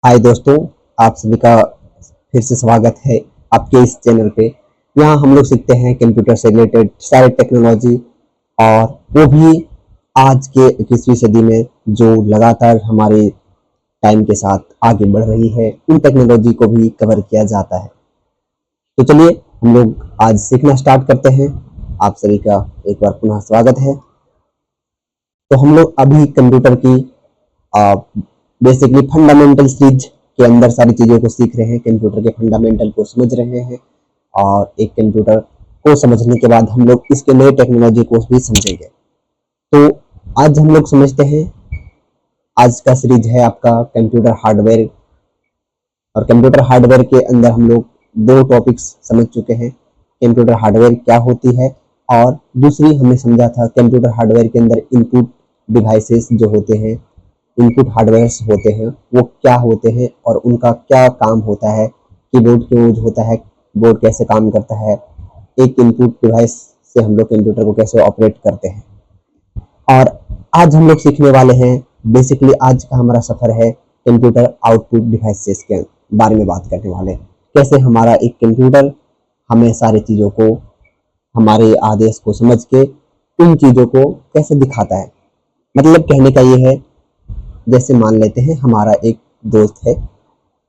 हाय दोस्तों, आप सभी का फिर से स्वागत है आपके इस चैनल पे। यहाँ हम लोग सीखते हैं कंप्यूटर से रिलेटेड सारे टेक्नोलॉजी, और वो भी आज के 21वीं सदी में जो लगातार हमारे टाइम के साथ आगे बढ़ रही है, उन टेक्नोलॉजी को भी कवर किया जाता है। तो चलिए हम लोग आज सीखना स्टार्ट करते हैं। आप सभी का एक बार पुनः स्वागत है। तो हम लोग अभी कंप्यूटर की बेसिकली फंडामेंटल सीरीज के अंदर सारी चीज़ों को सीख रहे हैं, कंप्यूटर के फंडामेंटल को समझ रहे हैं, और एक कंप्यूटर को समझने के बाद हम लोग इसके नए टेक्नोलॉजी को भी समझेंगे। तो आज हम लोग समझते हैं, आज का सीरीज है आपका कंप्यूटर हार्डवेयर, और कंप्यूटर हार्डवेयर के अंदर हम लोग दो टॉपिक्स समझ चुके हैं। कंप्यूटर हार्डवेयर क्या होती है, और दूसरी हमने समझा था कंप्यूटर हार्डवेयर के अंदर इनपुट डिवाइसेस जो होते हैं, इनपुट हार्डवेयर्स होते हैं, वो क्या होते हैं और उनका क्या काम होता है, कीबोर्ड क्यों यूज होता है, कीबोर्ड कैसे काम करता है, एक इनपुट डिवाइस से हम लोग कंप्यूटर को कैसे ऑपरेट करते हैं। और आज हम लोग सीखने वाले हैं, बेसिकली आज का हमारा सफर है कंप्यूटर आउटपुट डिवाइसेस के बारे में बात करने वाले हैं। कैसे हमारा एक कंप्यूटर हमें सारी चीज़ों को, हमारे आदेश को समझ के उन चीज़ों को कैसे दिखाता है। मतलब कहने का ये है, जैसे मान लेते हैं हमारा एक दोस्त है,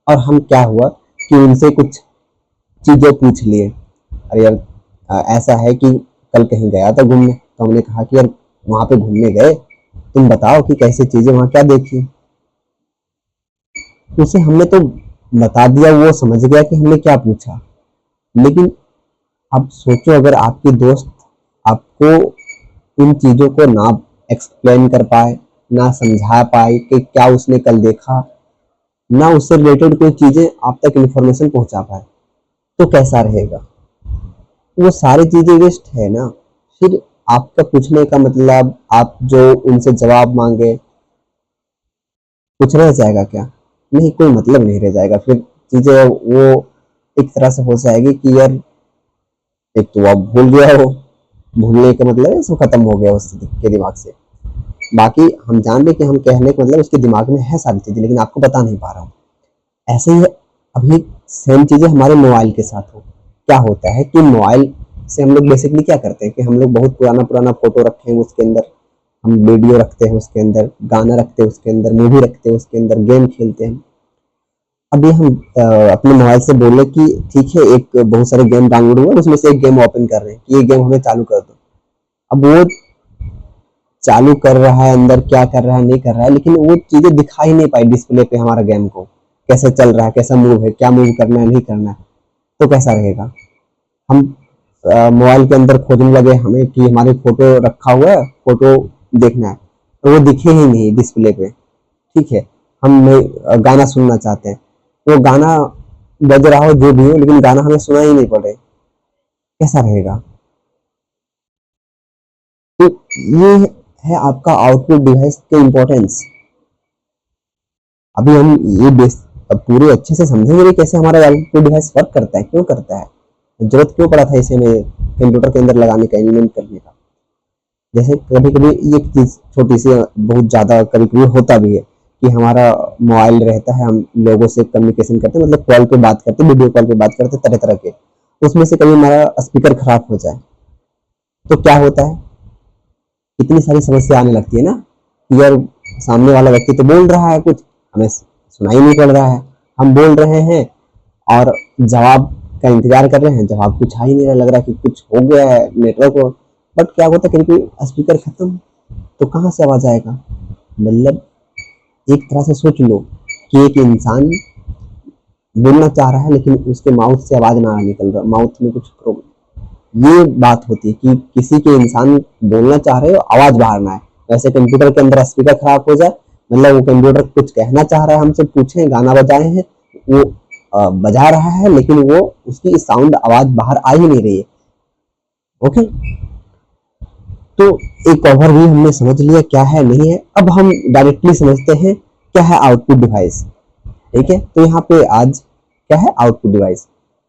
और हम क्या हुआ कि उनसे कुछ चीज़ें पूछ लिए। अरे यार, ऐसा है कि कल कहीं गया था घूमने, तो हमने कहा कि यार वहाँ पे घूमने गए, तुम बताओ कि कैसी चीज़ें वहाँ क्या देखी। उसे हमने तो बता दिया, वो समझ गया कि हमने क्या पूछा। लेकिन अब सोचो, अगर आपकी दोस्त आपको इन चीज़ों को ना एक्सप्लेन कर पाए, ना समझा पाए कि क्या उसने कल देखा, ना उससे रिलेटेड कोई चीज़ें आप तक इन्फॉर्मेशन पहुंचा पाए, तो कैसा रहेगा? वो सारी चीज़ें वेस्ट है ना। फिर आपका पूछने का मतलब, आप जो उनसे जवाब मांगे, कुछ रह जाएगा क्या? नहीं, कोई मतलब नहीं रह जाएगा। फिर चीज़ें वो एक तरह से हो जाएगी कि यार, एक तो आप भूल गया हो, भूलने का मतलब है सब खत्म हो गया उसके दिमाग से। बाकी हम जान रहे कि हम कहने का मतलब उसके दिमाग में है सारी चीज़ें, लेकिन आपको बता नहीं पा रहा हूँ। ऐसे ही अभी सेम चीज़ें हमारे मोबाइल के साथ हो। क्या होता है कि मोबाइल से हम लोग बेसिकली क्या करते हैं कि हम लोग बहुत पुराना पुराना फोटो रखे हैं उसके अंदर, हम वीडियो रखते हैं उसके अंदर, गाना रखते हैं उसके अंदर, मूवी रखते हैं उसके अंदर, गेम खेलते हैं। अभी हम अपने मोबाइल से बोले कि ठीक है, एक बहुत सारे गेम डाउनलोड हुआ, उसमें से एक गेम ओपन कर रहे हैं कि ये गेम हमें चालू कर दो। अब वो चालू कर रहा है, अंदर क्या कर रहा है नहीं कर रहा है, लेकिन वो चीज़ें दिखा ही नहीं पाई डिस्प्ले पे हमारा गेम को, कैसे चल रहा है, कैसा मूव है, क्या मूव करना है नहीं करना है। तो कैसा रहेगा? हम मोबाइल के अंदर खोजने लगे हमें कि हमारे फोटो रखा हुआ है, फोटो देखना है, तो वो दिखे ही नहीं डिस्प्ले पे। ठीक है, हम गाना सुनना चाहते हैं, वो गाना बज रहा हो जो भी हो, लेकिन गाना हमें सुना ही नहीं पड़े, कैसा रहेगा? तो ये है आपका आउटपुट डिवाइस के इम्पोर्टेंस। अभी हम ये बेस अब पूरे अच्छे से समझेंगे कि कैसे हमारा आउटपुट डिवाइस वर्क करता है, क्यों करता है, जरूरत क्यों पड़ा था इसे हमें कंप्यूटर के अंदर लगाने का, इम्प्लीमेंट करने का। जैसे कभी कभी ये चीज छोटी सी बहुत ज्यादा कभी कभी होता भी है कि हमारा मोबाइल रहता है, हम लोगों से कम्युनिकेशन करते हैं, मतलब कॉल पे बात करते हैं, वीडियो कॉल पे बात करते हैं, तरह तरह के। उसमें से कभी हमारा स्पीकर खराब हो जाए तो क्या होता है? इतनी सारी समस्या आने लगती है ना कि यार, सामने वाला व्यक्ति तो बोल रहा है कुछ, हमें सुनाई नहीं पड़ रहा है, हम बोल रहे हैं और जवाब का इंतजार कर रहे हैं, जवाब कुछ आ ही नहीं रहा, लग रहा है कि कुछ हो गया है नेटवर्क को। बट क्या होता है, कभी कभी स्पीकर खत्म, तो कहाँ से आवाज आएगा? मतलब एक तरह से सोच लो कि एक इंसान बोलना चाह रहा है, लेकिन उसके माउथ से आवाज ना निकल रहा, माउथ में कुछ प्रॉब्लम। ये बात होती है कि किसी के इंसान बोलना चाह रहे हो, आवाज बाहर ना आए। वैसे कंप्यूटर के अंदर स्पीकर खराब हो जाए, मतलब वो कंप्यूटर कुछ कहना चाह रहा है, हमसे पूछे, गाना बजाए हैं, वो बजा रहा है, लेकिन वो उसकी साउंड आवाज बाहर आ ही नहीं रही है। ओके, तो एक ओवरव्यू हमने समझ लिया क्या है नहीं है। अब हम डायरेक्टली समझते हैं क्या है आउटपुट डिवाइस। ठीक है, तो यहाँ पे आज क्या है आउटपुट डिवाइस,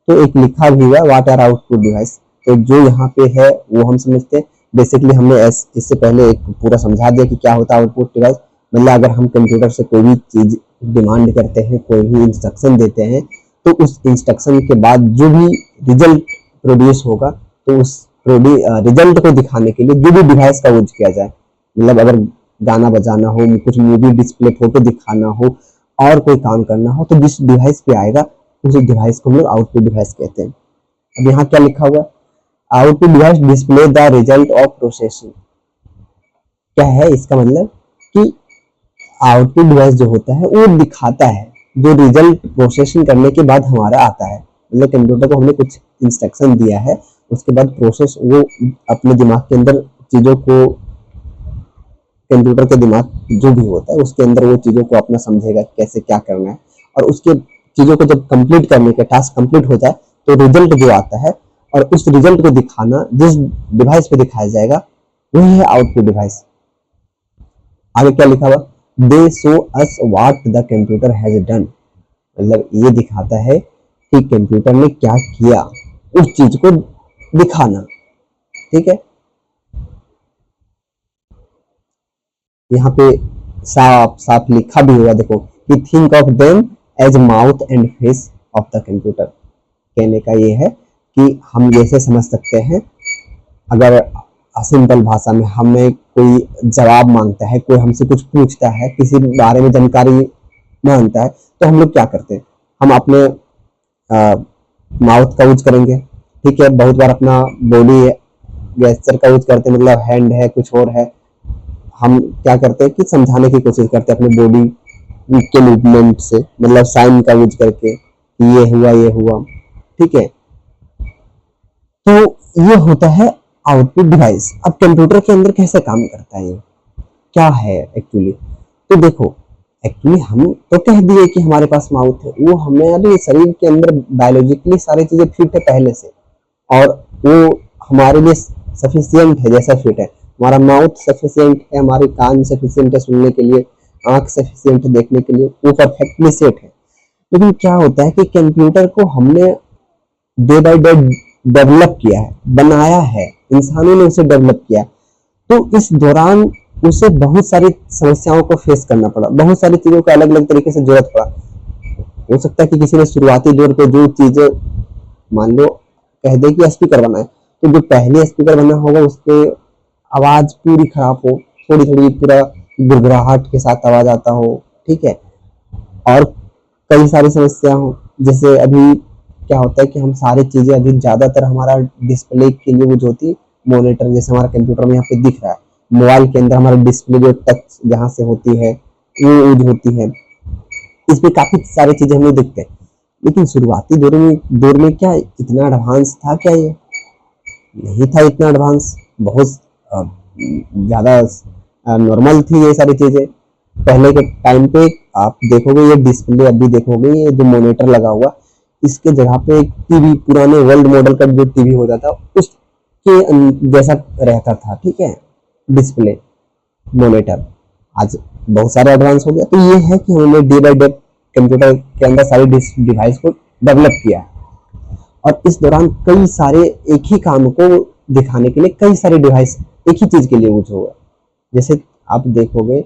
तो एक लिखा भी हुआ है व्हाट आर आउटपुट डिवाइस। तो जो यहाँ पे है वो हम समझते हैं। बेसिकली हमने इससे पहले एक पूरा समझा दिया कि क्या होता है आउटपुट डिवाइस। मतलब अगर हम कंप्यूटर से कोई भी चीज डिमांड करते हैं, कोई भी इंस्ट्रक्शन देते हैं, तो उस इंस्ट्रक्शन के बाद जो भी रिजल्ट प्रोड्यूस होगा, तो उस रिजल्ट को दिखाने के लिए जो भी डिवाइस का यूज किया जाए, मतलब अगर गाना बजाना हो, कुछ मूवी डिस्प्ले फोटो दिखाना हो, और कोई काम करना हो, तो जिस डिवाइस पे आएगा उस डिवाइस को हम लोग आउटपुट डिवाइस कहते हैं। अब यहाँ क्या लिखा हुआ, output device display the result of processing. क्या है इसका मतलब कि आउटपुट डिवाइस जो होता है वो दिखाता है जो रिजल्ट प्रोसेसिंग करने के बाद हमारा आता है। मतलब कंप्यूटर को हमने कुछ इंस्ट्रक्शन दिया है, उसके बाद प्रोसेस वो अपने दिमाग के अंदर चीजों को, कंप्यूटर के दिमाग जो भी होता है उसके अंदर वो चीजों को अपना समझेगा कैसे क्या करना है, और उसके चीजों को जब कंप्लीट करने के टास्क कंप्लीट हो जाए तो रिजल्ट जो आता है, और उस रिजल्ट को दिखाना जिस डिवाइस पे दिखाया जाएगा वही है आउटपुट डिवाइस। आगे क्या लिखा हुआ, दे show us what the computer has done. मतलब ये दिखाता है कि कंप्यूटर ने क्या किया, उस चीज को दिखाना। ठीक है, यहाँ पे साफ साफ लिखा भी हुआ देखो कि think of them as mouth and face of the computer. कहने का ये है कि हम जैसे समझ सकते हैं, अगर सिंपल भाषा में हमें कोई जवाब मांगता है, कोई हमसे कुछ पूछता है, किसी बारे में जानकारी मांगता है, तो हम लोग क्या करते हैं, हम अपने माउथ का यूज करेंगे। ठीक है, बहुत बार अपना बॉडी गेस्चर का यूज करते हैं, मतलब हैंड है कुछ और है, हम क्या करते हैं कि समझाने की कोशिश करते हैं अपने बॉडी के मूवमेंट से, मतलब साइन का यूज करके ये हुआ ये हुआ। ठीक है, तो ये होता है आउटपुट डिवाइस। अब कंप्यूटर के अंदर कैसे काम करता है, ये क्या है एक्चुअली, तो देखो एक्चुअली हम तो कह दिए कि हमारे पास माउथ है, वो हमारे शरीर के अंदर बायोलॉजिकली सारी चीजें फिट है पहले से, और वो हमारे लिए सफिशियंट है, जैसा फिट है हमारा माउथ सफिशियंट है, हमारे कान सफिशियंट है सुनने के लिए, आंख सफिशियंट है देखने के लिए, वो परफेक्टली सेट है। लेकिन क्या होता है कि कंप्यूटर को हमने डे बाय डे डेवलप किया है, बनाया है, इंसानों ने उसे डेवलप किया, तो इस दौरान उसे बहुत सारी समस्याओं को फेस करना पड़ा, बहुत सारी चीजों को अलग अलग तरीके से जरूरत पड़ा। हो सकता है कि किसी ने शुरुआती दौर पे जो चीजें, मान लो कह दे कि स्पीकर बनाए, तो जो पहले स्पीकर बना होगा उसके आवाज पूरी खराब हो, थोड़ी थोड़ी पूरा गुड़गुड़ाहट के साथ आवाज आता हो। ठीक है, और कई सारी समस्या हो, जैसे अभी क्या होता है कि हम सारी चीजें अभी ज्यादातर हमारा डिस्प्ले के लिए यूज होती है, मॉनिटर जैसे हमारा कंप्यूटर में यहाँ पे दिख रहा है, मोबाइल के अंदर हमारा डिस्प्ले जो टच जहाँ से होती है वो यूज होती है, इसमें काफी सारी चीजें हमें दिखते हैं। लेकिन शुरुआती दौर में क्या इतना एडवांस था क्या, ये नहीं था इतना एडवांस, बहुत ज्यादा नॉर्मल थी ये सारी चीजें। पहले के टाइम पे आप देखोगे ये डिस्प्ले, अभी देखोगे ये जो मॉनिटर लगा हुआ, इसके जगह पे एक टीवी, पुराने वर्ल्ड मॉडल का जो टीवी होता था उसके जैसा रहता था। ठीक है, डिस्प्ले मॉनिटर आज बहुत सारे एडवांस हो गया। तो ये है कि हमने डे बाय डे कंप्यूटर के अंदर सारे डिवाइस को डेवलप किया, और इस दौरान कई सारे एक ही काम को दिखाने के लिए कई सारे डिवाइस एक ही चीज के लिए यूज हुआ। जैसे आप देखोगे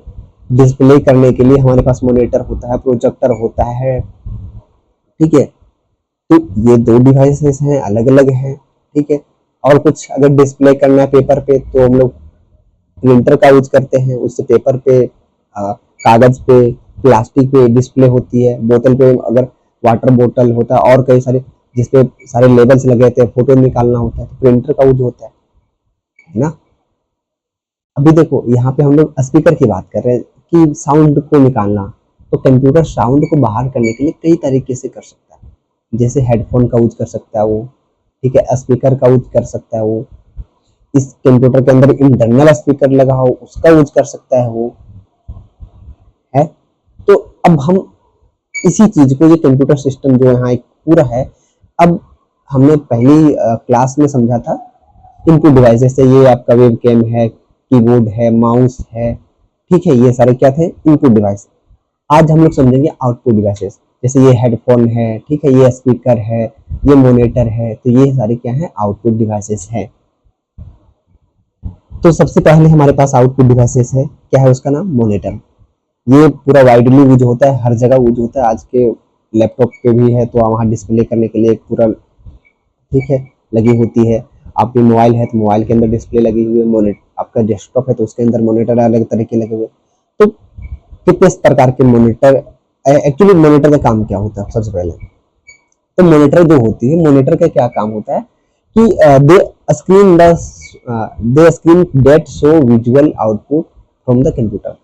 डिस्प्ले करने के लिए हमारे पास मॉनिटर होता है, प्रोजेक्टर होता है। ठीक है, तो ये दो डिवाइसेस हैं, अलग अलग हैं। ठीक है, और कुछ अगर डिस्प्ले करना है पेपर पे तो हम लोग प्रिंटर का यूज करते हैं, उससे पेपर पे, कागज पे, प्लास्टिक पे डिस्प्ले होती है, बोतल पे अगर वाटर बोतल होता है, और कई सारे जिसपे सारे लेबल्स लगे होते हैं, फोटो निकालना होता है, तो प्रिंटर का यूज होता है ना। अभी देखो यहाँ पे हम लोग स्पीकर की बात कर रहे हैं कि साउंड को निकालना, तो कंप्यूटर साउंड को बाहर करने के लिए कई तरीके से कर सकता है, जैसे हेडफोन का यूज कर सकता है वो। ठीक है, स्पीकर का यूज कर सकता है वो, इस कंप्यूटर के अंदर इंटरनल स्पीकर लगा हो उसका यूज कर सकता है वो, है। तो अब हम इसी चीज को, ये कंप्यूटर सिस्टम जो यहाँ एक पूरा है, अब हमने पहली क्लास में समझा था इनपुट डिवाइस, जैसे ये आपका वेब कैम है, कीबोर्ड है, माउस है। ठीक है, ये सारे क्या थे, इनपुट डिवाइस। आज हम लोग समझेंगे आउटपुट डिवाइसेस, जैसे ये हेडफोन है, ठीक है, ये स्पीकर है, ये मॉनिटर है, तो ये सारे क्या है, आउटपुट डिवाइसेस है। तो सबसे पहले हमारे पास आउटपुट डिवाइसेस है, क्या है उसका नाम, मॉनिटर। ये पूरा वाइडली यूज होता है, हर जगह यूज होता है। आज के लैपटॉप पे भी है तो वहाँ डिस्प्ले करने के लिए एक पूरा, ठीक है, लगी होती है। आपके मोबाइल है तो मोबाइल के अंदर डिस्प्ले लगी हुई है, मॉनिटर आपका डेस्कटॉप है तो उसके अंदर मॉनिटर अलग तरह के लगे हुए। तो कितने प्रकार के मॉनिटर, एक्चुअली मॉनिटर का काम क्या होता है सबसे पहले, तो मॉनिटर जो होती है, मॉनिटर का क्या काम होता है कि they screen that show visual output from the computer.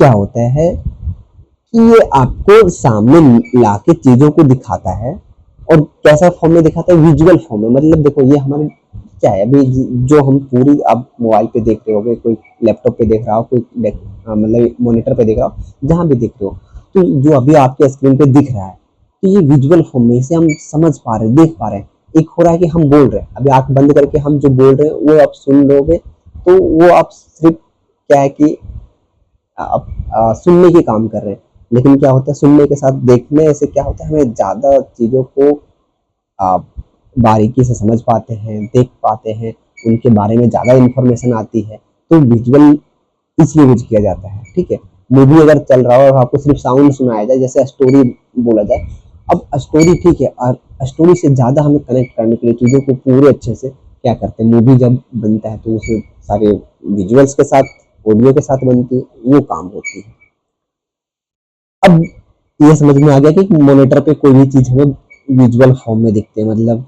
क्या होता है कि ये आपको सामने लाके चीजों को दिखाता है, और कैसा फॉर्म में दिखाता है, विजुअल फॉर्म में। मतलब देखो ये हमारे क्या है, अभी जो हम पूरी आप मोबाइल पे देख रहे होगे, कोई लैपटॉप पे देख रहा हो, कोई मतलब मॉनिटर पे देख रहा हो, जहां भी देख रहे हो, तो जो अभी आपके स्क्रीन पे दिख रहा है तो ये विजुअल फॉर्म में, इसे हम समझ पा रहे हैं, देख पा रहे हैं। एक हो रहा है कि हम बोल रहे हैं, अभी आंख बंद करके हम जो बोल रहे हैं वो आप सुन लोगे, तो वो आप सिर्फ क्या है कि आप सुनने के काम कर रहे हैं। लेकिन क्या होता है, सुनने के साथ देखने से क्या होता है, हमें ज़्यादा चीज़ों को आप बारीकी से समझ पाते हैं, देख पाते हैं, उनके बारे में ज़्यादा इन्फॉर्मेशन आती है। तो विजुअल इसलिए यूज किया जाता है, ठीक है। मूवी अगर चल रहा हो और आपको सिर्फ साउंड सुनाया जाए, जैसे स्टोरी बोला जाए, अब स्टोरी ठीक है, और स्टोरी से ज़्यादा हमें कनेक्ट करने के लिए चीज़ों को पूरे अच्छे से क्या करते हैं, मूवी जब बनता है तो उसमें सारे विजुअल्स के साथ, ऑडियो के साथ बनती है, वो काम होती है। अब ये समझ में आ गया कि मॉनिटर पे कोई भी चीज़ हमें विजुअल फॉर्म में दिखती है, मतलब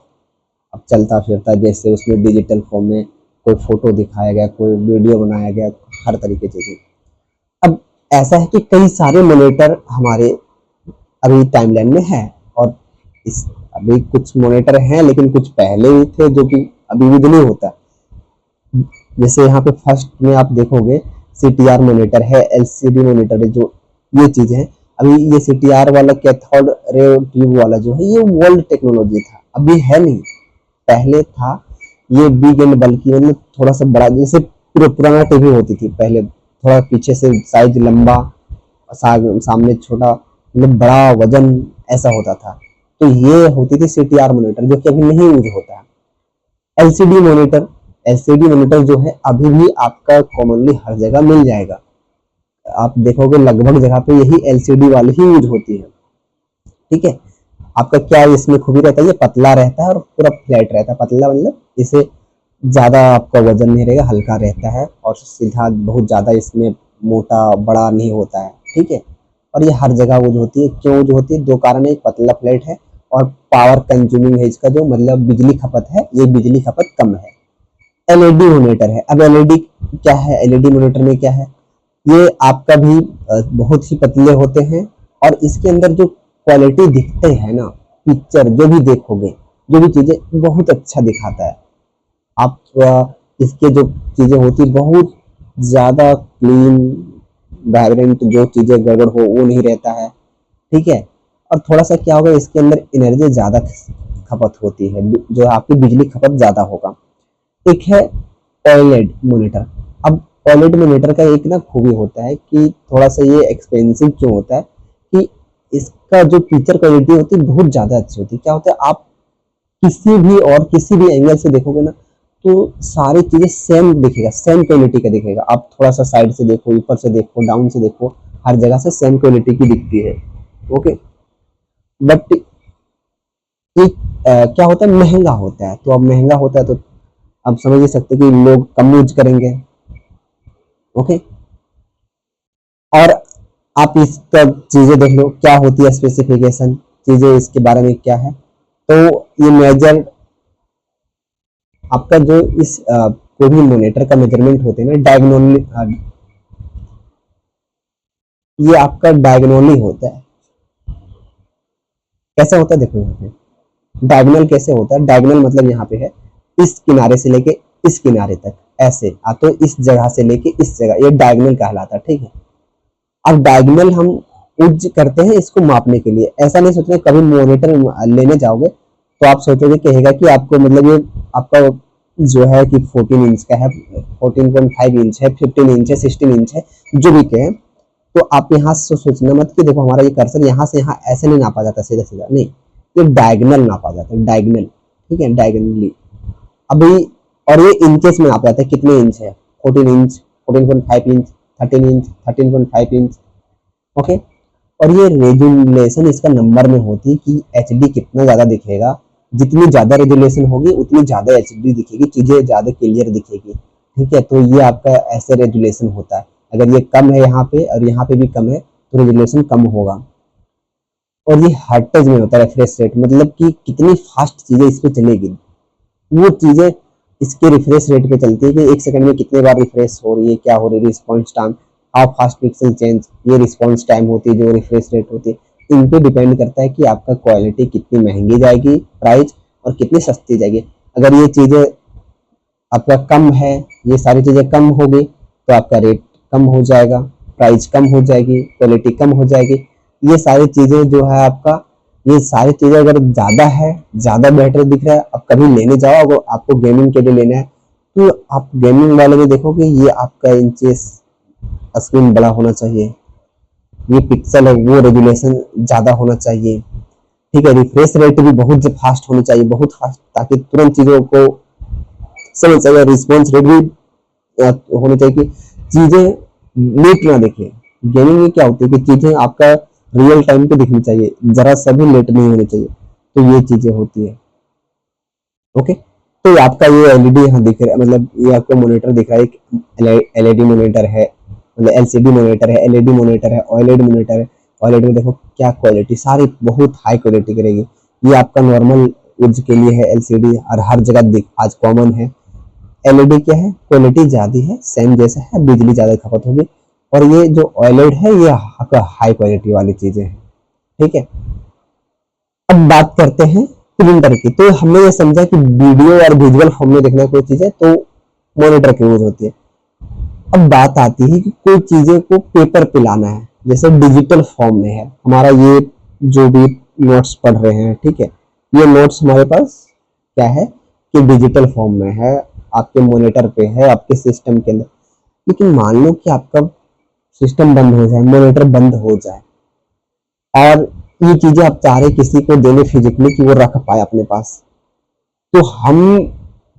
अब चलता फिरता जैसे उसमें डिजिटल फॉर्म में कोई फोटो दिखाया गया, कोई वीडियो बनाया गया, हर तरीके से चीज़ें। अब ऐसा है कि कई सारे मॉनिटर हमारे अभी टाइमलाइन में है, और इस अभी कुछ मॉनिटर हैं लेकिन कुछ पहले भी थे जो कि अभी यूज नहीं होता। जैसे यहाँ पे फर्स्ट में आप देखोगे CTR मॉनिटर है, LCD मॉनिटर है, जो ये चीजें हैं। अभी ये CTR वाला कैथोड रे ट्यूब वाला जो है, ये वर्ल्ड टेक्नोलॉजी था, अभी है नहीं, पहले था। ये बिग एंड बल्कि, मतलब थोड़ा सा बड़ा, जैसे पुराना टीवी होती थी पहले, थोड़ा पीछे से साइज लंबा, सामने छोटा, मतलब बड़ा वजन, ऐसा होता था। तो ये होती थी CTR मॉनिटर, जो कि अभी नहीं यूज होता है। एलसीडी मॉनिटर जो है अभी भी आपका कॉमनली हर जगह मिल जाएगा। आप देखोगे लगभग जगह पे यही एलसीडी वाली ही यूज होती है, ठीक है। आपका क्या इसमें खूबी रहता है, ये पतला रहता है और पूरा फ्लैट रहता है। पतला मतलब इसे ज़्यादा आपका वजन नहीं रहेगा, हल्का रहता है, और सीधा बहुत ज़्यादा इसमें मोटा बड़ा नहीं होता है, ठीक है। और ये हर जगह यूज होती है। क्यों यूज होती है, दो कारण है, एक पतला फ्लैट है, और पावर कंज्यूमिंग है इसका, जो मतलब बिजली खपत है, ये बिजली खपत कम है। एलईडी मॉनिटर है। अब एलईडी क्या है, एलईडी मॉनिटर में क्या है, ये आपका भी बहुत ही पतले होते हैं, और इसके अंदर जो क्वालिटी दिखते हैं ना, पिक्चर जो भी देखोगे, जो भी चीजें, बहुत अच्छा दिखाता है। आप इसके जो चीजें होती बहुत ज्यादा क्लीन, वाइब्रेंट, जो चीजें गड़बड़ हो वो नहीं रहता है, ठीक है। और थोड़ा सा क्या होगा, इसके अंदर एनर्जी ज्यादा खपत होती है, जो आपकी बिजली खपत ज्यादा होगा। एक है ओएलईडी मॉनिटर। अब ओएलईडी मॉनिटर का एक ना खूबी होता है कि थोड़ा सा ये एक्सपेंसिव क्यों होता है, कि इसका जो पिक्चर क्वालिटी होती है बहुत ज़्यादा अच्छी होती है। क्या होता है, आप किसी भी एंगल से देखोगे ना, तो सारी चीज़ें सेम दिखेगा, सेम क्वालिटी का दिखेगा। आप थोड़ा सा साइड से देखो, ऊपर से देखो, डाउन से देखो, हर जगह से सेम क्वालिटी की दिखती है, ओके। बट ये क्या होता है, महंगा होता है। तो अब महंगा होता है तो आप समझ ही सकते कि लोग कम यूज करेंगे, ओके। और आप इसका चीजें देख लो क्या होती है, स्पेसिफिकेशन चीजें इसके बारे में क्या है। तो ये मेजर आपका जो इस कोई भी मॉनिटर का मेजरमेंट होते हैं ना, डायगोनली, ये आपका डायगोनली होता है। कैसे होता है, देखो यहाँ पे डायगोनल कैसे होता है। डायगोनल मतलब यहाँ पे है इस किनारे से लेके इस किनारे तक, ऐसे तो इस जगह से लेके इस जगह, ये डायगोनल कहलाता है, ठीक है। अब डायगोनल हम यूज करते हैं इसको मापने के लिए। ऐसा नहीं सोचना, कभी मॉनिटर लेने जाओगे तो आप सोचोगे कहेगा कि आपको, मतलब ये आपका जो है कि 14 इंच का है, 14.5 इंच है, 15 इंच है, 16 इंच है, जो भी कहें, तो आप यहाँ से सोचना मत कि देखो हमारा ये कर्सर यहाँ से यहाँ ऐसे नहीं नापा जाता सीधा सीधा, नहीं, ये डायगोनल नापा जाता है, डायगोनल, ठीक है, डायगोनली। अभी और ये इंचेस में नापा जाता है, कितने इंच है, 14 inch, 14.5 inch, 13 inch, 13.5 inch. Okay, और ये रेजुलेशन इसका नंबर में होती है कि एचडी कितना ज़्यादा दिखेगा। जितनी ज़्यादा रेजुलेशन होगी उतनी ज़्यादा एचडी दिखेगी, चीज़ें ज़्यादा क्लियर दिखेगी। ठीक है, तो ये आपका ऐसे रेजुलेशन होता है। अगर ये कम है यहाँ पे और यहाँ पे भी कम है तो रेजुलेशन कम होगा। और ये हर्ट्ज में होता है रिफ्रेश रेट, मतलब कि कितनी फास्ट चीज़ें इस पे चलेगी, वो चीज़ें इसके रिफ्रेश रेट पे चलती है कि 1 सेकंड में कितने बार रिफ्रेश हो रही है, क्या हो रही है, response time, how fast pixel change, ये रिस्पॉन्स टाइम होती है, जो रिफ्रेश रेट होती है। इन पे डिपेंड करता है कि आपका क्वालिटी कितनी महंगी जाएगी प्राइस और कितनी सस्ती जाएगी। अगर ये चीज़ें आपका कम है, ये सारी चीज़ें कम होगी तो आपका रेट कम हो जाएगा, प्राइस कम हो जाएगी, क्वालिटी कम हो जाएगी। ये सारी चीज़ें जो है आपका, ये सारी चीज़ें अगर ज़्यादा है, ज़्यादा बेटर दिख रहा है, अब कभी लेने जाओ, अगर आपको गेमिंग के लिए लेना है तो आप गेमिंग वाले में देखोगे ये आपका इंचेस स्क्रीन बड़ा होना चाहिए, ये पिक्सल है वो रेजुलेशन ज़्यादा होना चाहिए। ठीक है, रिफ्रेश रेट भी बहुत फास्ट होनी चाहिए, बहुत फास्ट, ताकि तुरंत चीज़ों को समझ सके। रिस्पॉन्स रेट भी होनी चाहिए कि चीज़ें लेट ना दिखे। गेमिंग में क्या होती है कि चीज़ें आपका रियल टाइम पे दिखनी चाहिए, जरा सा भी लेट नहीं होनी चाहिए, तो ये चीज़ें होती है। ओके, तो आपका ये एलईडी यहाँ दिख रहा है, मतलब ये आपको मॉनिटर दिख रहा है, एक एलईडी मॉनिटर है, मतलब एलसीडी मॉनिटर है, एलईडी मॉनिटर है, ओएलईडी मॉनिटर है। ओएलईडी में देखो क्या क्वालिटी, सारी बहुत हाई क्वालिटी की रहेगी। ये आपका नॉर्मल यूज के लिए है एलसीडी, और हर जगह दिख आज कॉमन है। एलईडी क्या है, क्वालिटी ज़्यादा है, सेम जैसा है, बिजली ज़्यादा खपत होगी। और ये जो ओएलईडी है ये आपका हाई क्वालिटी वाली चीज़ें हैं। ठीक है, अब बात करते हैं प्रिंटर की। तो हमने ये समझा कि वीडियो और विजुअल फॉर्म में देखना कोई चीज़ है तो मॉनिटर की यूज होती है। अब बात आती है कि कोई चीज़ें को पेपर पे लाना है, जैसे डिजिटल फॉर्म में है हमारा ये जो भी नोट्स पढ़ रहे हैं, ठीक है, ये नोट्स हमारे पास क्या है कि डिजिटल फॉर्म में है, आपके मॉनिटर पे है, आपके सिस्टम के अंदर। लेकिन मान लो कि आपका सिस्टम बंद हो जाए, मॉनिटर बंद हो जाए, और ये चीजें आप चाह रहे किसी को देने फिजिकली कि वो रख पाए अपने पास, तो हम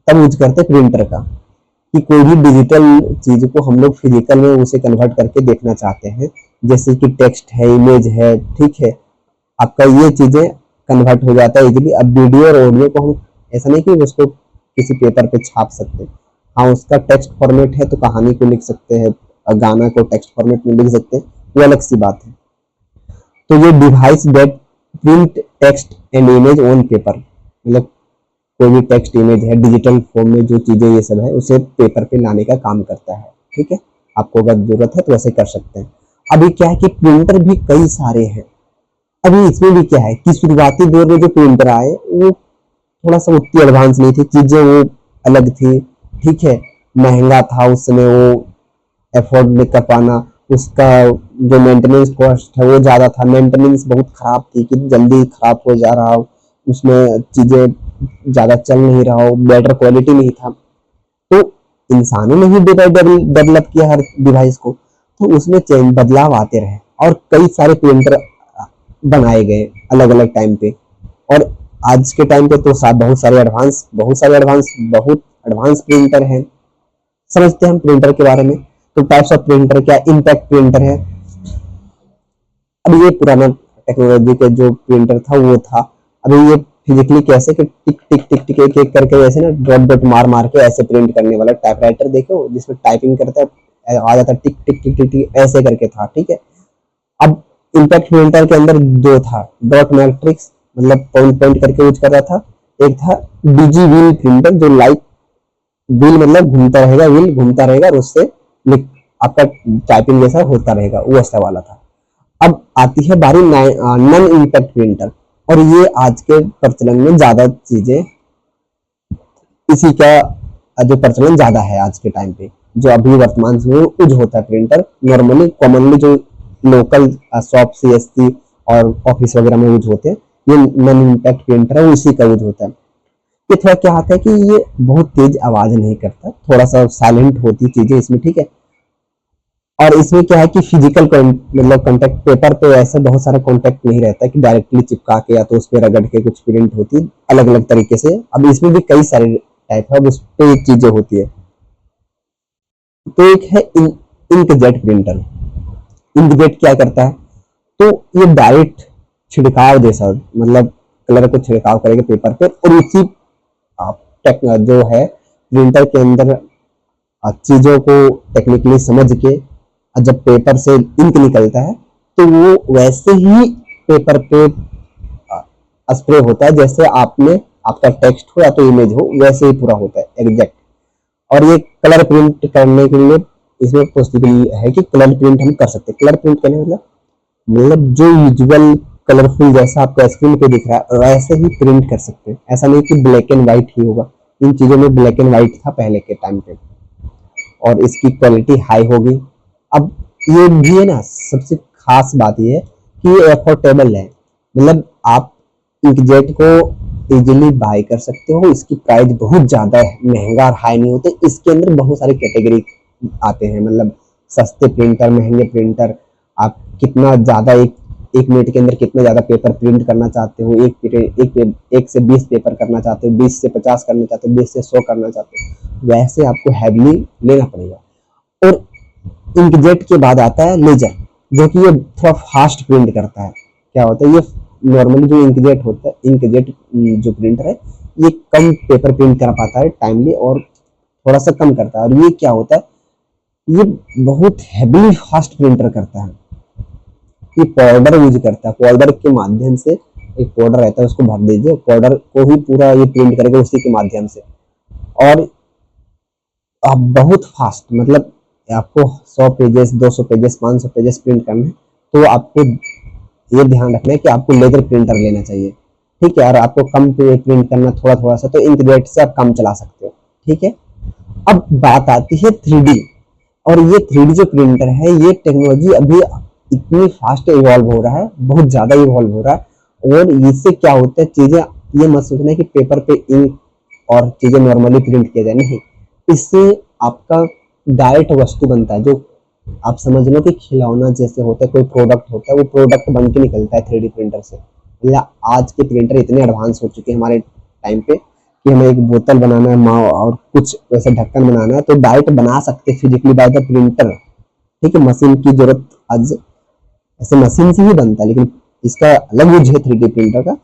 तब यूज करते प्रिंटर का, कि कोई भी डिजिटल चीज को हम लोग फिजिकल में उसे कन्वर्ट करके देखना चाहते हैं, जैसे कि टेक्स्ट है, इमेज है, ठीक है, आपका ये चीजें कन्वर्ट हो जाता है इजीली। अब वीडियो और ऑडियो को हम ऐसा नहीं कि उसको किसी पेपर पे छाप सकते, हाँ उसका टेक्स्ट फॉर्मेट है तो कहानी को लिख सकते हैं, गाना को टेक्स्ट फॉर्मेट में लिख सकते हैं, वो अलग सी बात है। तो ये device that print text and image on paper, मतलब कोई भी टेक्स्ट इमेज है डिजिटल फॉर्म में, जो चीजें ये सब है उसे पेपर पे लाने का काम करता है। ठीक है, आपको अगर जरूरत है तो ऐसे कर सकते हैं। अभी क्या है कि प्रिंटर भी कई सारे हैं। अभी इसमें भी क्या है कि शुरुआती दौर में जो प्रिंटर आए वो थोड़ा सा उतनी एडवांस नहीं थी, चीजें वो अलग थी। ठीक है, महंगा था उस समय, वो एफोर्ड नहीं कर पाना, उसका जो मेंटेनेंस कॉस्ट है वो ज़्यादा था, मेंटेनेंस बहुत ख़राब थी कि जल्दी ख़राब हो जा रहा हो, उसमें चीज़ें ज़्यादा चल नहीं रहा हो, बेटर क्वालिटी नहीं था। तो इंसानों ने ही डेवलप किया हर डिवाइस को, तो उसमें चेंज बदलाव आते रहे और कई सारे प्रिंटर बनाए गए अलग अलग टाइम पे। और आज के टाइम पे तो बहुत एडवांस प्रिंटर हैं। समझते हैं हम प्रिंटर के बारे में। तो टाइप्स ऑफ प्रिंटर क्या, इम्पैक्ट प्रिंटर है। अब ये पुराना टेक्नोलॉजी का जो प्रिंटर था वो था। अभी ये फिजिकली कैसे कि टिक टिक टिक टिक एक एक करके ऐसे ना डॉट डॉट मार मार के ऐसे प्रिंट करने वाला टाइपराइटर देखो, जिसमें टाइपिंग करता है आ जाता टिक टिक टिक टिक टिक ऐसे करके था। ठीक है, अब इम्पैक्ट प्रिंटर के अंदर दो था, डॉट मैट्रिक्स मतलब पॉइंट पॉइंट करके यूज कर रहा था, एक था डिजी व्हील प्रिंटर जो लाइक व्हील मतलब घूमता रहेगा, व्हील घूमता रहेगा और उससे आपका टाइपिंग जैसा होता रहेगा, वो ऐसा वाला था। अब आती है बारी नॉन इम्पैक्ट प्रिंटर, और ये आज के प्रचलन में ज्यादा चीजें, इसी का जो प्रचलन ज्यादा है आज के टाइम पे, जो अभी वर्तमान में यूज होता है प्रिंटर नॉर्मली कॉमनली जो लोकल शॉप सीएससी और ऑफिस वगैरह में यूज होते हैं, ये नॉन इम्पैक्ट प्रिंटर है, उसी का यूज होता है। ये थोड़ा क्या आता है कि ये बहुत तेज आवाज नहीं करता, थोड़ा सा साइलेंट होती चीजें इसमें। ठीक है, और इसमें क्या है कि फिजिकल मतलब कॉन्टेक्ट पेपर पे ऐसा बहुत सारा कॉन्टेक्ट नहीं रहता कि डायरेक्टली चिपका के या तो उस पर रगड़ के कुछ प्रिंट होती अलग अलग तरीके से। अब इसमें भी कई सारे टाइप है, अब उस पर चीजें होती है। तो एक है इंकजेट प्रिंटर। इंकजेट क्या करता है, तो ये डायरेक्ट छिड़काव जैसा, मतलब कलर को छिड़काव करेगा पेपर पे, और उसी जो है प्रिंटर के अंदर चीजों को टेक्निकली समझ के जब पेपर से इंक निकलता है तो वो वैसे ही पेपर पे स्प्रे होता है, जैसे आपने आपका टेक्स्ट हो या तो इमेज हो वैसे ही पूरा होता है एग्जैक्ट। और ये कलर प्रिंट करने के लिए इसमें पॉसिबल है कि कलर प्रिंट हम कर सकते हैं। कलर प्रिंट करने मतलब जो विजुअल कलरफुल जैसा आपको स्क्रीन पे दिख रहा है वैसे ही प्रिंट कर सकते हैं। ऐसा नहीं कि ब्लैक एंड व्हाइट ही होगा, इन चीजों में ब्लैक एंड व्हाइट था पहले के टाइम पे, और इसकी क्वालिटी हाई होगी। अब ये भी है ना, सबसे खास बात ये है कि ये अफोर्डेबल है, मतलब आप इंकजेट को इजीली बाय कर सकते हो। इसकी प्राइस बहुत ज़्यादा महंगा और हाई नहीं होते। इसके अंदर बहुत सारे कैटेगरी आते हैं, मतलब सस्ते प्रिंटर, महंगे प्रिंटर, आप कितना ज़्यादा एक मिनट के अंदर कितना ज़्यादा पेपर प्रिंट करना चाहते हो, एक से 20 पेपर करना चाहते हो, 20 से 50 करना चाहते हो, 20 से 100 करना चाहते हो, वैसे आपको हैवीली लेना पड़ेगा। और इंकजेट के बाद आता है लेजर, जो कि ये थोड़ा फास्ट प्रिंट करता है। क्या होता है, ये नॉर्मली जो इंकजेट होता है, इंकजेट जो प्रिंटर है, ये कम पेपर प्रिंट कर पाता है टाइमली, और थोड़ा सा कम करता है। और ये क्या होता है, ये बहुत हैवी फास्ट प्रिंटर करता है। ये पाउडर यूज करता है, पाउडर के माध्यम से, एक पाउडर रहता है उसको भर दीजिए, पाउडर को ही पूरा ये प्रिंट करेगा उसी के माध्यम से। और आप बहुत फास्ट, मतलब आपको 100 पेजेस, 200 पेजेस, 500 पेजेस प्रिंट करना है तो आपको ये ध्यान रखना है कि आपको लेजर प्रिंटर लेना चाहिए, ठीक है। और आपको कम प्रिंट करना थोड़ा थोड़ा सा, तो इंकजेट से आप कम चला सकते हो, ठीक है। अब बात आती है 3D, और ये 3D जो प्रिंटर है, ये टेक्नोलॉजी अभी इतनी फास्ट इवॉल्व हो रहा है, बहुत ज्यादा इवॉल्व हो रहा है। और इससे क्या होता है, चीजें ये मत सोचना है कि पेपर पे इंक और चीजें नॉर्मली प्रिंट किया जाए, नहीं। इससे आपका डायरेक्ट वस्तु बनता है, जो आप समझ लो कि खिलौना जैसे होता है, कोई प्रोडक्ट होता है, वो प्रोडक्ट बन के निकलता है 3D प्रिंटर से। या आज के प्रिंटर इतने एडवांस हो चुके हैं हमारे टाइम पे कि हमें एक बोतल बनाना है और कुछ वैसे ढक्कन बनाना है तो डायरेक्ट बना सकते फिजिकली बाय द प्रिंटर, ठीक है। मशीन की जरूरत आज ऐसे मशीन से ही बनता है, लेकिन इसका अलग यूज है 3D प्रिंटर का।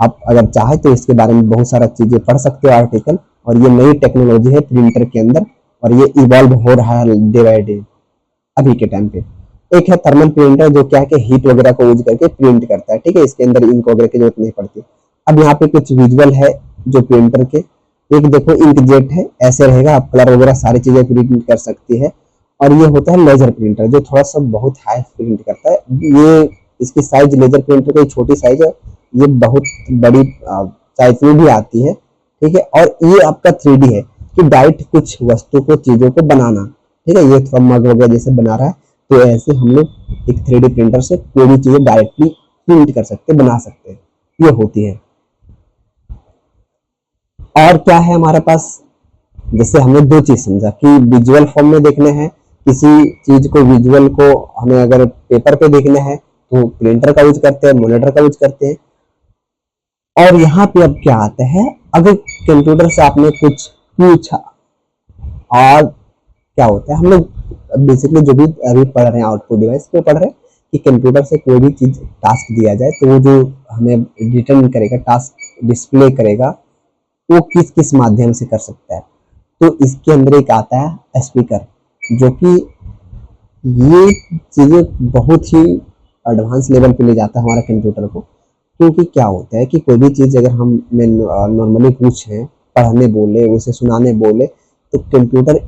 आप अगर चाहे तो इसके बारे में बहुत सारा चीजें पढ़ सकते हो आर्टिकल, और ये नई टेक्नोलॉजी है प्रिंटर के अंदर, और ये इवॉल्व हो रहा है डे बाय डे अभी के टाइम पे। एक है थर्मल प्रिंटर, जो क्या है कि हीट वगैरह को यूज करके प्रिंट करता है, ठीक है। इसके अंदर इंक वगैरह की जरूरत नहीं पड़ती। अब यहाँ पे कुछ विजुअल है जो प्रिंटर के, एक देखो इंकजेट है, ऐसे रहेगा, आप कलर वगैरह सारी चीजें प्रिंट कर सकती है। और ये होता है लेजर प्रिंटर, जो थोड़ा सा बहुत हाई प्रिंट करता है। ये इसकी साइज लेजर प्रिंटर की छोटी साइज है, ये बहुत बड़ी साइज में भी आती है, ठीक है। और ये आपका 3D है कि डायरेक्ट कुछ वस्तु को, चीजों को बनाना, ठीक है। ये थोड़ा मग वगैरह जैसे बना रहा है, तो ऐसे हम लोग एक 3D प्रिंटर से कोई भी चीजें डायरेक्टली प्रिंट कर सकते, बना सकते हैं, ये होती है। और क्या है हमारे पास, जैसे हमने दो चीज समझा कि विजुअल फॉर्म में देखना है किसी चीज को, विजुअल को हमें अगर पेपर पे देखना है तो प्रिंटर का यूज करते हैं, मॉनिटर का यूज करते हैं। और यहाँ पे अब क्या आता है, अगर कंप्यूटर से आपने कुछ पूछा, और क्या होता है, हम लोग बेसिकली जो भी अभी पढ़ रहे हैं आउटपुट डिवाइस पे पढ़ रहे हैं कि कंप्यूटर से कोई भी चीज टास्क दिया जाए तो वो जो हमें रिटर्न करेगा, टास्क डिस्प्ले करेगा, वो किस किस माध्यम से कर सकता है। तो इसके अंदर एक आता है स्पीकर, जो कि ये चीजें बहुत ही एडवांस लेवल पे ले जाता है हमारा कंप्यूटर को। क्योंकि क्या होता है कि कोई भी चीज अगर हम नॉर्मली पूछें, पढ़ने बोले, उसे सुनाने बोले, तो कंप्यूटर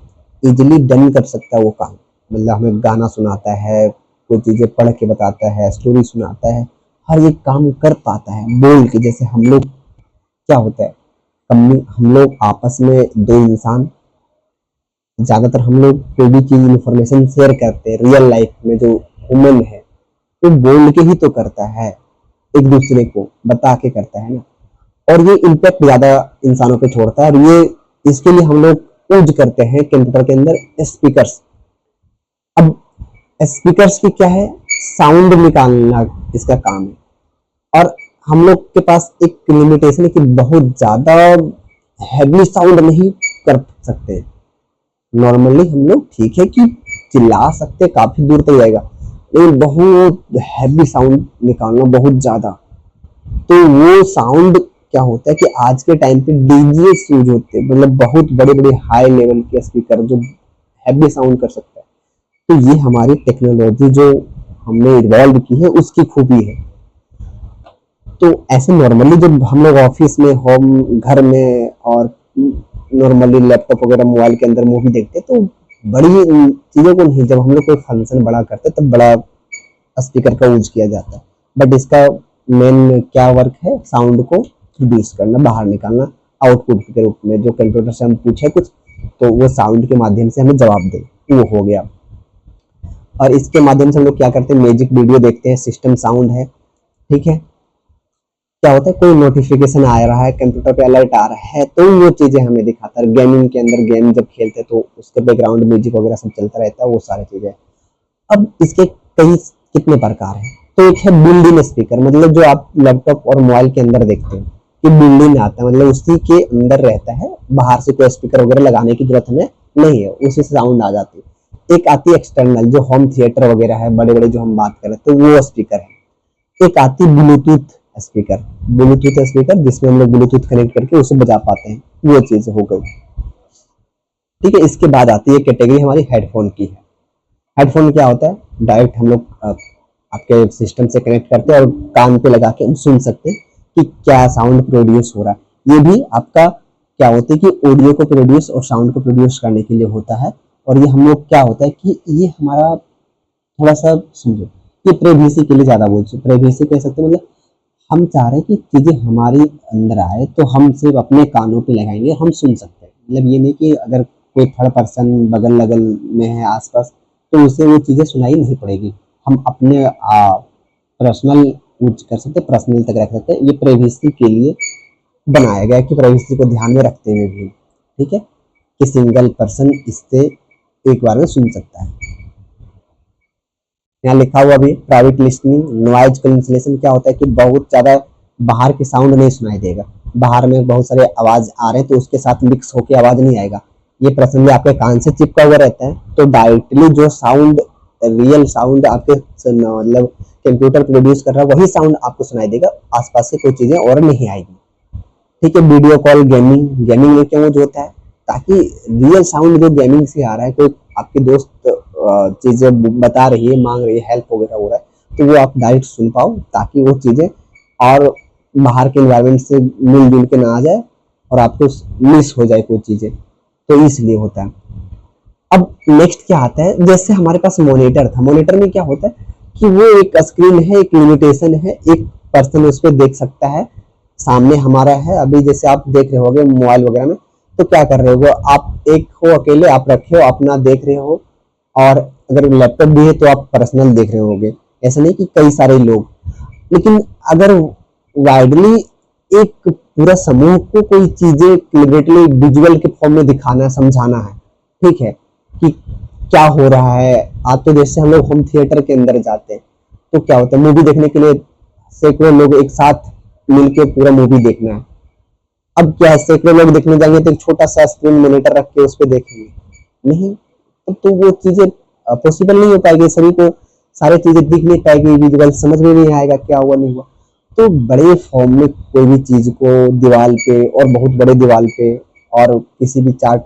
इजीली डन कर सकता है वो काम। मतलब हमें गाना सुनाता है, कोई चीजें पढ़ के बताता है, स्टोरी सुनाता है, हर एक काम कर पाता है बोल के। जैसे हम लोग क्या होता है, हम लोग आपस में दो इंसान, ज्यादातर हम लोग कोई भी चीज इंफॉर्मेशन शेयर करते हैं रियल लाइफ में, जो ह्यूमन है वो बोल के ही तो करता है, एक दूसरे को बता के करता है ना। और ये इम्पैक्ट ज्यादा इंसानों पे छोड़ता है। और ये इसके लिए हम लोग यूज करते हैं कंप्यूटर के अंदर स्पीकर्स। अब स्पीकर्स की क्या है, साउंड निकालना इसका काम है। और हम लोग के पास एक लिमिटेशन है कि बहुत ज्यादा हैवी साउंड नहीं कर सकते, नॉर्मली हम लोग ठीक है कि चिल्ला सकते, काफी दूर तक जाएगा, लेकिन बहुत हैवी साउंड निकालना बहुत ज्यादा, तो वो साउंड क्या होता है कि आज के टाइम पे डीजे यूज होते हैं, मतलब बहुत बड़े बड़े हाई लेवल के स्पीकर जो हैवी साउंड कर सकता है। तो ये हमारी टेक्नोलॉजी जो हमने इवॉल्व की है उसकी खूबी है। तो ऐसे नॉर्मली जब हम लोग ऑफिस में, होम, घर में और नॉर्मली लैपटॉप वगैरह मोबाइल के अंदर मूवी देखते हैं, तो बड़ी चीज़ों को नहीं, जब हम लोग कोई फंक्शन बड़ा करते हैं तब बड़ा स्पीकर का यूज किया जाता है। बट इसका मेन क्या वर्क है, साउंड को प्रोड्यूस करना, बाहर निकालना आउटपुट के रूप में, जो कंप्यूटर से हम पूछे कुछ तो वो साउंड के माध्यम से हमें जवाब दे, वो हो गया। और इसके माध्यम से हम लोग क्या करते हैं, म्यूजिक वीडियो देखते हैं, सिस्टम साउंड है, ठीक है। क्या होता है, कोई नोटिफिकेशन आ रहा है, कंप्यूटर पे अलर्ट आ रहा है, तो वो चीजें हमें दिखाता है। गेमिंग के अंदर गेम जब खेलते हैं तो उसके बैकग्राउंड म्यूजिक वगैरह सब चलता रहता है, वो सारी चीजें। अब इसके कई कितने प्रकार हैं, तो एक है बिल्ड इन स्पीकर, मतलब जो आप लैपटॉप और मोबाइल के अंदर देखते हैं कि बिल्ड इन आता है, मतलब उसी के अंदर रहता है, बाहर से कोई स्पीकर वगैरह लगाने की जरूरत हमें नहीं है, उसी से साउंड आ जाती है। एक आती है एक्सटर्नल, जो होम थिएटर वगैरह है, बड़े बड़े जो हम बात करें तो वो स्पीकर है। एक आती ब्लूटूथ स्पीकर, ब्लूटूथ स्पीकर जिसमें हम लोग ब्लूटूथ कनेक्ट करके उसे बजा पाते हैं, वो चीज हो गई, ठीक है। इसके बाद आती है कैटेगरी हमारी हेडफोन की है। हेडफोन क्या होता है, डायरेक्ट हम लोग आपके सिस्टम से कनेक्ट करते हैं और कान पे लगा के हम सुन सकते हैं कि क्या साउंड प्रोड्यूस हो रहा है। ये भी आपका क्या होता है कि ऑडियो को प्रोड्यूस और साउंड को प्रोड्यूस करने के लिए होता है। और ये हम लोग क्या होता है कि ये हमारा थोड़ा सा समझो, ये प्राइवेसी के लिए ज्यादा बोलते हैं, प्राइवेसी कह सकते हैं, मतलब हम चाह रहे हैं कि चीजें हमारी अंदर आए तो हम सिर्फ अपने कानों पे लगाएंगे, हम सुन सकते हैं। मतलब ये नहीं कि अगर कोई थर्ड पर्सन बगल लगल में है आसपास तो उसे वो चीजें सुनाई नहीं पड़ेगी, हम अपने पर्सनल यूज कर सकते हैं, पर्सनल तक रख सकते हैं। ये प्राइवेसी के लिए बनाया गया है कि प्राइवेसी को ध्यान में रखते हुए भी, ठीक है, कि सिंगल पर्सन इससे एक बार में सुन सकता है। यहाँ लिखा हुआ भी प्राइवेट लिस्टनिंग, नॉइज कैंसिलेशन क्या होता है कि बहुत ज्यादा बाहर की साउंड नहीं सुनाई देगा, बाहर में बहुत सारे आवाज आ रहे हैं तो उसके साथ मिक्स होकर आवाज नहीं आएगा, ये पर्सनली आपके कान से चिपका हुआ रहता है, तो डायरेक्टली जो साउंड, रियल साउंड आपके मतलब कंप्यूटर प्रोड्यूस कर रहा है वही साउंड आपको सुनाई देगा, आसपास से कोई चीजें और नहीं आएगी, ठीक है। वीडियो कॉल, गेमिंग, गेमिंग में क्यों यूज होता है, ताकि रियल साउंड जो गेमिंग से आ रहा है, कोई आपकी दोस्त चीजें बता रही है, मांग रही है, हेल्प वगैरह हो रहा है, तो वो आप डायरेक्ट सुन पाओ, ताकि वो चीजें और बाहर के एनवायरनमेंट से मिलजुल के ना आ जाए और आपको मिस हो जाए कोई चीजें, तो इसलिए होता है। अब नेक्स्ट क्या आता है, जैसे हमारे पास मॉनिटर था, मॉनिटर में क्या होता है कि वो एक स्क्रीन है, एक लिमिटेशन है, एक पर्सन उस पर देख सकता है, सामने हमारा है। अभी जैसे आप देख रहे होगे मोबाइल वगैरह में, तो क्या कर रहे हो आप, एक हो अकेले आप रखे हो, अपना देख रहे हो, और अगर लैपटॉप भी है तो आप पर्सनल देख रहे होगे, ऐसा नहीं कि कई सारे लोग। लेकिन अगर वाइडली एक पूरा समूह को कोई चीजें क्लियरली विजुअल के फॉर्म में दिखाना, समझाना है, ठीक है, कि क्या हो रहा है। आज तो जैसे हम लोग होम थिएटर के अंदर जाते हैं तो क्या होता है, मूवी देखने के लिए सैकड़ों लोग एक साथ मिलके पूरा मूवी देखना है। अब क्या है, सैकड़ों लोग देखने जाएंगे तो एक छोटा सा स्क्रीन मॉनिटर रख के उस पर देखेंगे नहीं, तो वो चीजें पॉसिबल नहीं हो पाएगी, सभी को सारी चीजें दिख नहीं पाएगी, विजुअल समझ में नहीं आएगा क्या हुआ नहीं हुआ। तो बड़े फॉर्म में कोई भी चीज को दीवार पे, और बहुत बड़े दीवार पे, और किसी भी चार्ट,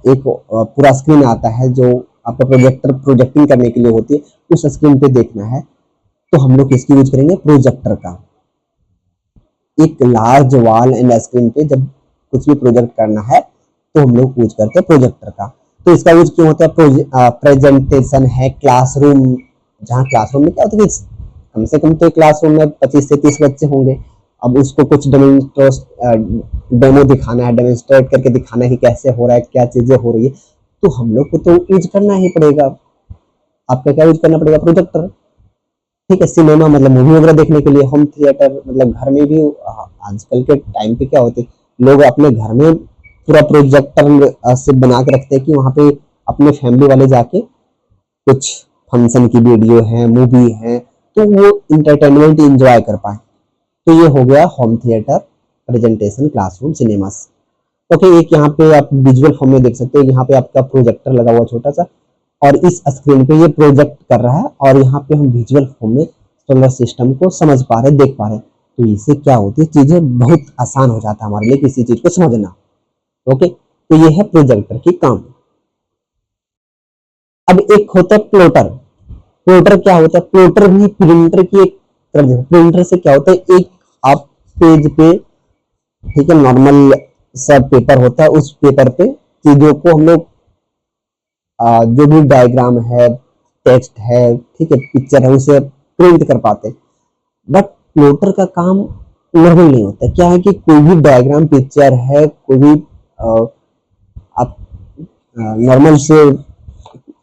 एक पूरा स्क्रीन आता है जो आपका प्रोजेक्टर प्रोजेक्टिंग करने के लिए होती है, उस स्क्रीन पे देखना है तो हम लोग किसकी यूज करेंगे, प्रोजेक्टर का। एक लार्ज वॉल एंड स्क्रीन पे जब कुछ भी प्रोजेक्ट करना है तो हम लोग यूज करते हैं प्रोजेक्टर का। तो इसका यूज क्यों होता है, प्रेजेंटेशन है, क्लासरूम, जहाँ क्लासरूम में क्या होता है कि कम से कम तो क्लासरूम में 25 से 30 बच्चे होंगे, अब उसको कुछ डेमो दिखाना है, डेमोन्स्ट्रेट करके दिखाना है कि कैसे हो रहा है, क्या चीजें हो रही है, तो हम लोग को तो यूज करना ही पड़ेगा। आपका क्या यूज करना पड़ेगा, प्रोजेक्टर, ठीक है। सिनेमा मतलब मूवी वगैरह देखने के लिए, होम थिएटर मतलब घर में भी, आजकल के टाइम पे क्या होते लोग अपने घर में पूरा प्रोजेक्टर से बना के रखते हैं कि वहां पे अपने फैमिली वाले जाके कुछ फंक्शन की वीडियो है, मूवी है, तो वो इंटरटेनमेंट एंजॉय कर पाए। तो ये हो गया home theatre, presentation, classroom, cinemas. Okay, एक यहाँ पे आप विजुअल फॉर्म में देख सकते हो, यहाँ पे आपका प्रोजेक्टर लगा हुआ छोटा सा, और इस स्क्रीन पे ये प्रोजेक्ट कर रहा है, और यहाँ पे हम विजुअल फॉर्म में सोलर सिस्टम को समझ पा रहे, देख पा रहे। तो इससे क्या होती है, चीजें बहुत आसान हो जाता है हमारे लिए किसी चीज को समझना। ओके, तो ये है प्रोजेक्टर की काम। अब एक होता है प्लॉटर। प्लॉटर क्या होता है, प्लॉटर भी प्रिंटर की एक तरह है। प्रिंटर से क्या होता है, एक आप पेज पे, ठीक है, नॉर्मल सब पेपर होता है, उस पेपर पे चीजों को हम लोग जो भी डायग्राम है, टेक्स्ट है, ठीक है, पिक्चर है, उसे प्रिंट कर पाते हैं। बट प्लॉटर का काम नॉर्मल नहीं होता। क्या है कि कोई भी डायग्राम, पिक्चर है, कोई भी आप नॉर्मल से,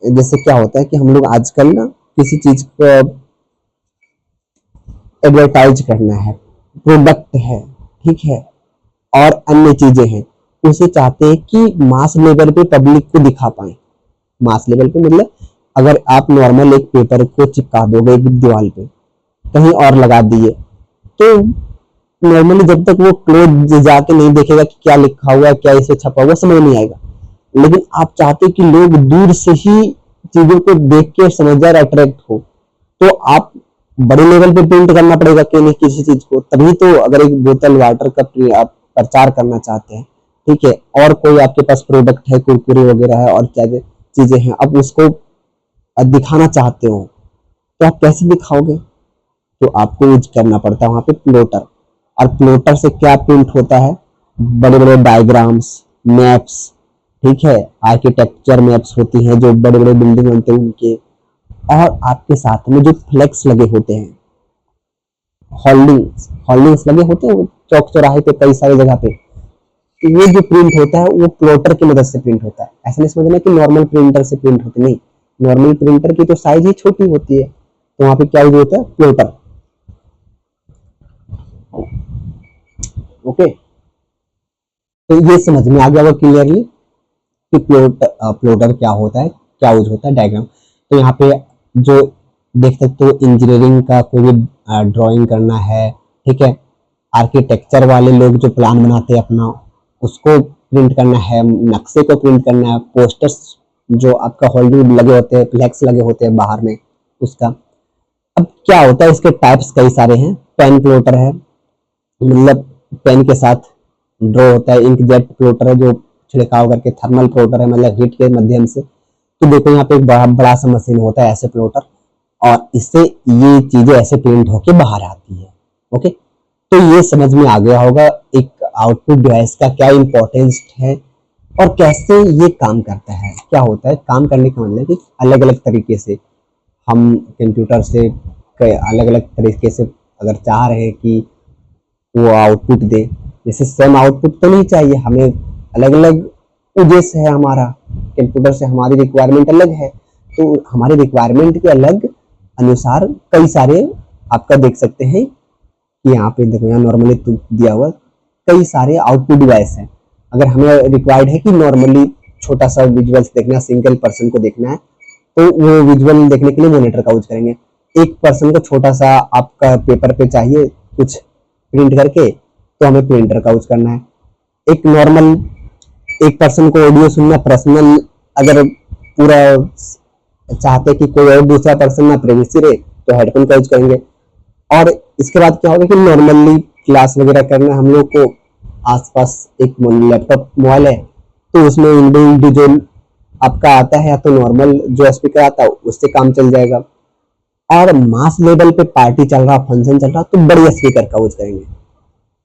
जैसे क्या होता है कि हम लोग आजकल ना किसी चीज को एडवर्टाइज करना है, प्रोडक्ट है, ठीक है, और अन्य चीजें हैं, उसे चाहते हैं कि मास लेवल पे पब्लिक को दिखा पाए। मास लेवल पे मतलब अगर आप नॉर्मल एक पेपर को चिपका दोगे एक दीवार पे, कहीं और लगा दिए, तो नॉर्मली जब तक वो क्लोज जाके नहीं देखेगा कि क्या लिखा हुआ है, क्या इसे छपा हुआ, समझ नहीं आएगा। लेकिन आप चाहते हो कि लोग दूर से ही चीजों को देख के समझ जाए, अट्रैक्ट हो, तो आप बड़े लेवल पे प्रिंट करना पड़ेगा कि नहीं किसी चीज को। तभी तो अगर एक बोतल वाटर का आप प्रचार करना चाहते हैं, ठीक है, और कोई आपके पास प्रोडक्ट है, कुरकुरे वगैरह है और क्या चीजें हैं, अब उसको दिखाना चाहते हो, तो आप कैसे दिखाओगे? तो आपको यूज करना पड़ता है वहां पे प्लॉटर। और प्लॉटर से क्या प्रिंट होता है, बड़े बड़े डायग्राम्स, मैप्स, ठीक है, आर्किटेक्चर मैप्स होती हैं, जो बड़े बड़े बिल्डिंग बनते हैं उनके, और आपके साथ में जो फ्लेक्स लगे होते हैं, होल्डिंग्स लगे होते हैं चौक चौराहे पे, कई सारी जगह पे, तो ये जो प्रिंट होता है वो प्लॉटर की मदद से प्रिंट होता है। ऐसा नहीं समझना कि नॉर्मल प्रिंटर से प्रिंट होती, नहीं, नॉर्मल प्रिंटर की तो साइज ही छोटी होती है, तो वहां पे क्या यूज होता है, प्लॉटर। ओके, तो ये समझ में आ गया वो क्लियरली कि प्लॉटर क्या होता है, क्या यूज होता है, डायग्राम। तो यहाँ पे जो देख सकते हो, इंजीनियरिंग का कोई भी ड्राइंग करना है, ठीक है, आर्किटेक्चर वाले लोग जो प्लान बनाते हैं अपना, उसको प्रिंट करना है, नक्शे को प्रिंट करना है, पोस्टर्स जो आपका होल्डिंग लगे होते हैं, फ्लैक्स लगे होते हैं बाहर में, उसका। अब क्या होता है, इसके टाइप्स कई सारे हैं। पेन प्लॉटर है, मतलब पेन के साथ ड्रॉ होता है। इंक जेट प्लॉटर है, जो छिड़काव करके। थर्मल प्लॉटर है, मतलब हीट के माध्यम से। तो देखो यहाँ पे एक बड़ा सा मशीन होता है ऐसे प्लॉटर, और इससे ये चीजें ऐसे प्रिंट होके बाहर आती है। ओके, तो ये समझ में आ गया होगा एक आउटपुट डिवाइस का क्या इंपॉर्टेंस है और कैसे ये काम करता है। क्या होता है काम करने का मतलब कि अलग अलग तरीके से हम कंप्यूटर से अलग अलग तरीके से अगर चाह रहे हैं कि वो आउटपुट दे, जैसे सेम आउटपुट तो नहीं चाहिए हमें, अलग अलग उद्देश्य है हमारा, कंप्यूटर से हमारी रिक्वायरमेंट अलग है, तो हमारी रिक्वायरमेंट के अलग अनुसार कई सारे आपका देख सकते हैं कि यहाँ पे देखो, यहाँ नॉर्मली दिया हुआ कई सारे आउटपुट डिवाइस है। अगर हमें रिक्वायर्ड है कि नॉर्मली छोटा सा विजुअल्स देखना, सिंगल पर्सन को देखना है, तो वो विजुअल देखने के लिए मॉनिटर का यूज करेंगे। एक पर्सन को छोटा सा आपका पेपर पे चाहिए कुछ प्रिंट करके, तो हमें प्रिंटर का यूज करना है। एक नॉर्मल एक पर्सन को ऑडियो सुनना पर्सनल, अगर पूरा चाहते कि कोई और दूसरा पर्सन ना प्राइवेसी रहे, तो हेडफोन का यूज करेंगे। और इसके बाद क्या होगा कि नॉर्मली क्लास वगैरह करना, हम लोग को आसपास एक लैपटॉप मोबाइल है, तो उसमें इनबिल्ट जो आपका आता है, या तो नॉर्मल जो स्पीकर आता है उससे काम चल जाएगा। और मास लेवल पे पार्टी चल रहा, फंक्शन चल रहा, तो बड़े स्पीकर का यूज करेंगे।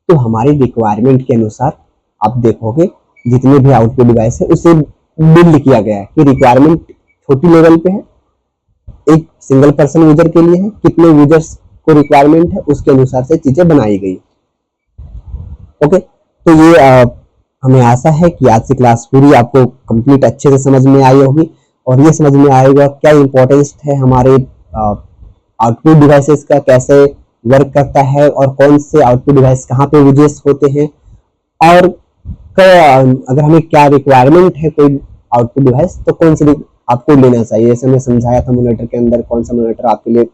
तो हमारी रिक्वायरमेंट के अनुसार आप देखोगे जितने भी आउटपुट डिवाइस है उसे बिल्ड किया गया है कि रिक्वायरमेंट छोटी लेवल पे है, एक सिंगल पर्सन यूजर के लिए है, कितने यूजर्स को रिक्वायरमेंट है, उसके अनुसार से चीजें बनाई गई। ओके, तो ये हमें आशा है कि आज की क्लास पूरी आपको कंप्लीट अच्छे से समझ में आई होगी, और ये समझ में आएगा क्या इंपॉर्टेंस है हमारे आउटपुट डिवाइसेस का, कैसे वर्क करता है, और कौन से आउटपुट डिवाइस कहाँ पे यूजेस होते हैं, और अगर हमें क्या रिक्वायरमेंट है कोई आउटपुट डिवाइस, तो कौन से आपको लेना चाहिए। जैसे मैं समझाया था मॉनिटर के अंदर कौन सा मॉनिटर आपके लिए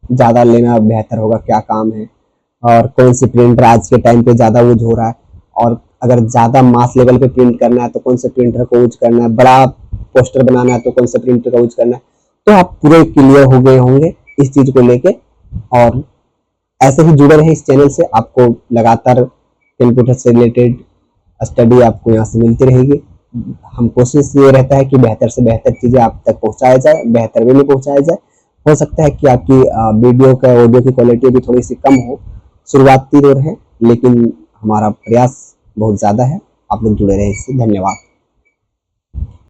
ज़्यादा लेना बेहतर होगा, क्या काम है, और कौन सी प्रिंटर आज के टाइम पे ज़्यादा यूज हो रहा है, और अगर ज़्यादा मास लेवल पे प्रिंट करना है तो कौन से प्रिंटर को यूज करना है, बड़ा पोस्टर बनाना है तो कौन से प्रिंटर का यूज करना है, तो आप पूरे क्लियर हो गए होंगे इस चीज़ को लेके। और ऐसे ही जुड़े रहे इस चैनल से, आपको लगातार कंप्यूटर से रिलेटेड स्टडी आपको यहाँ से मिलती रहेगी। हम कोशिश ये रहता है कि बेहतर से बेहतर चीज़ें आप तक पहुँचाया जाए, बेहतर वे में पहुँचाया जाए। हो सकता है कि आपकी वीडियो का ऑडियो की क्वालिटी भी थोड़ी सी कम हो, शुरुआती दौर है, लेकिन हमारा प्रयास बहुत ज़्यादा है। आप लोग जुड़े रहे इससे। धन्यवाद।